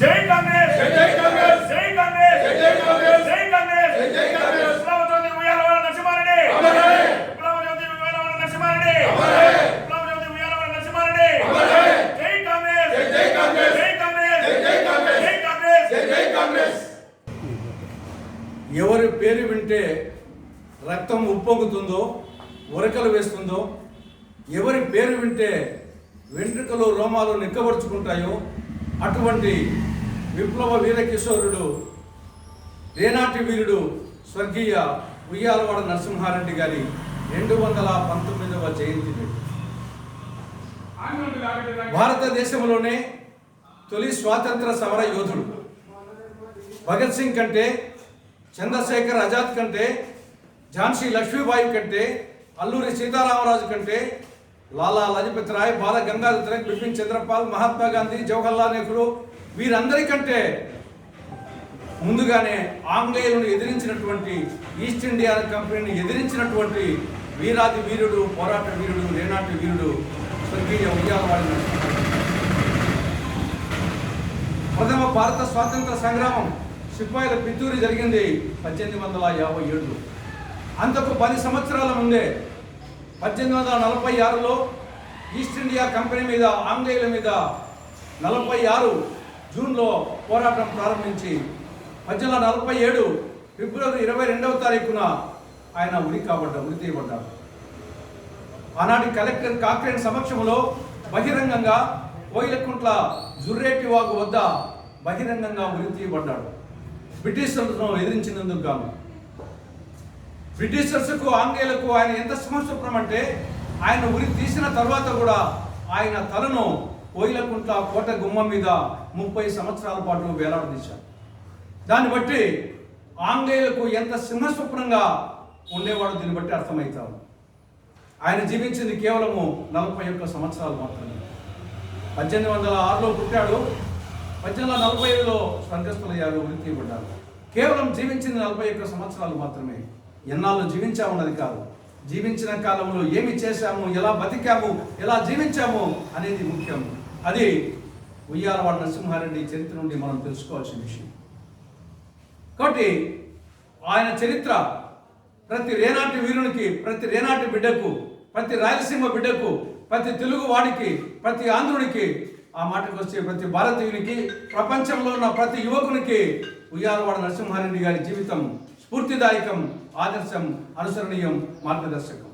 జై కాంగ్రెస్ జై కాంగ్రెస్ జై కాంగ్రెస్ జై కాంగ్రెస్ జై కాంగ్రెస్ జై కాంగ్రెస్ విప్లవజ్యోతి ఉయ్యాలవాడ నరసింహారెడ్డి అమరే విప్లవజ్యోతి ఉయ్యాలవాడ నరసింహారెడ్డి అమరే విప్లవజ్యోతి ఉయ్యాలవాడ నరసింహారెడ్డి అమరే జై కాంగ్రెస్ జై కాంగ్రెస్ జై కాంగ్రెస్ జై కాంగ్రెస్ జై కాంగ్రెస్ జై కాంగ్రెస్ ఎవరి పేరు వింటే రక్తం ఉప్పొంగుతుందో ఉరకలు వేస్తుందో, ఎవరి పేరు వింటే వెంట్రుకలు రోమాలు నిక్కబరుచుకుంటాయో అటువంటి విప్లవ వీరకిశోరుడు రేనాటి వీరుడు స్వర్గీయ ఉయ్యాలవాడ నరసింహారెడ్డి గారి 219వ జయంతి. భారతదేశంలోనే తొలి స్వాతంత్ర సమర యోధుడు. భగత్ సింగ్ కంటే, చంద్రశేఖర్ ఆజాద్ కంటే, ఝాన్సీ లక్ష్మీబాయి కంటే, అల్లూరి సీతారామరాజు కంటే, లాలా లజపత్ రాయ్, బాల గంగాధర్ తిలక్, బిపిన్ చంద్రపాల్, మహాత్మా గాంధీ, జవహర్లాల్ నెహ్రూ వీరందరికంటే ముందుగానే ఆంగ్లేయులను ఎదిరించినటువంటి, ఈస్ట్ ఇండియా కంపెనీని ఎదిరించినటువంటి వీరాది వీరుడు, పోరాట వీరుడు, రేనాటి వీరుడు స్వర్గీయ ఉయ్యాలవాడ నరసింహారెడ్డి. ప్రథమ భారత స్వాతంత్ర సంగ్రామం సిపాయిల పితూరి జరిగింది 1857. అంతకు 10 సంవత్సరాల ముందే 1846లో ఈస్ట్ ఇండియా కంపెనీ మీద, ఆంగ్లేయుల మీద 46 జూన్లో పోరాటం ప్రారంభించి 1847 ఫిబ్రవరి 22వ తారీఖున ఆయన ఉరి తీయబడ్డారు. ఆనాటి కలెక్టర్ కాక్రేన్ సమక్షంలో బహిరంగంగా కోయిలకుంట్ల జుర్రేటి వాగు వద్ద బహిరంగంగా ఉరి తీయబడ్డాడు. బ్రిటిషర్లను ఎదిరించినందుకు గాను. బ్రిటిషర్స్కు, ఆంగ్లేయులకు ఆయన ఎంత సింహస్వప్నం అంటే, ఆయన ఉరి తీసిన తర్వాత కూడా ఆయన తలను కోయిలకుంట్ల కోట గుమ్మం మీద 30 సంవత్సరాల పాటు వేలాడదీశారు. దాన్ని బట్టి ఆంగ్లేయులకు ఎంత సింహస్వప్నంగా ఉండేవాడు దీన్ని బట్టి అర్థమవుతారు. ఆయన జీవించింది కేవలము 41 సంవత్సరాలు మాత్రమే. 1806లో పుట్టాడు, 1845లో స్వర్గస్థులయ్యారు, ఉరి తీయబడ్డారు. కేవలం జీవించింది 41 సంవత్సరాలు మాత్రమే. ఎన్నాళ్ళు జీవించామన్నది కాదు, జీవించిన కాలంలో ఏమి చేశాము, ఎలా బతికాము, ఎలా జీవించాము అనేది ముఖ్యం. అది ఉయ్యాలవాడ నరసింహారెడ్డి చరిత్ర నుండి మనం తెలుసుకోవాల్సిన విషయం. కాబట్టి ఆయన చరిత్ర ప్రతి రేనాటి వీరునికి, ప్రతి రేనాటి బిడ్డకు, ప్రతి రాయలసీమ బిడ్డకు, ప్రతి తెలుగు వాడికి, ప్రతి ఆంధ్రునికి, ఆ మాటకు వచ్చే ప్రతి భారతీయునికి, ప్రపంచంలో ఉన్న ప్రతి యువకునికి ఉయ్యాలవాడ నరసింహారెడ్డి గారి జీవితం స్ఫూర్తిదాయకం, ఆదర్శం, అనుసరణీయం, మార్గదర్శకం.